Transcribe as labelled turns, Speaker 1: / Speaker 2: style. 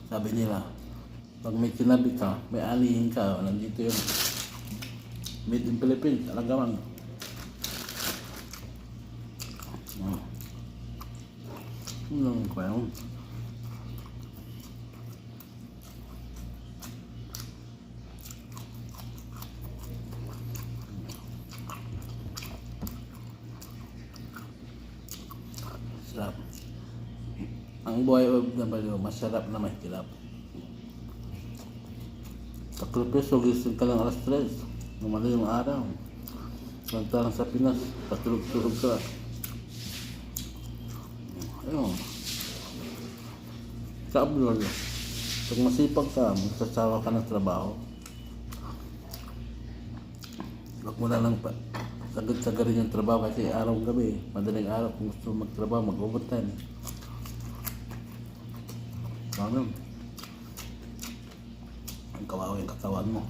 Speaker 1: Sabi nila, pag may tinabi ka, may anihin ka, nandito yung made in Philippines, alagaman. Ano ba yun? Sarap. Ang buhay OFW, masarap na may kilap. Sakripisyo, gising ka lang alas 3. Lumali yung araw. Samantalang sa Pinas, patulog-tulog ka. Ayun. Sa abroad, pag masipag ka, magsasawa ka ng trabaho, wag mo na lang pa sagad-sagarin yung trabaho kasi araw-gabi, madaling araw kung gusto magtrabaho, mag-overtime. Ano? Ang kawawa yung katawan mo.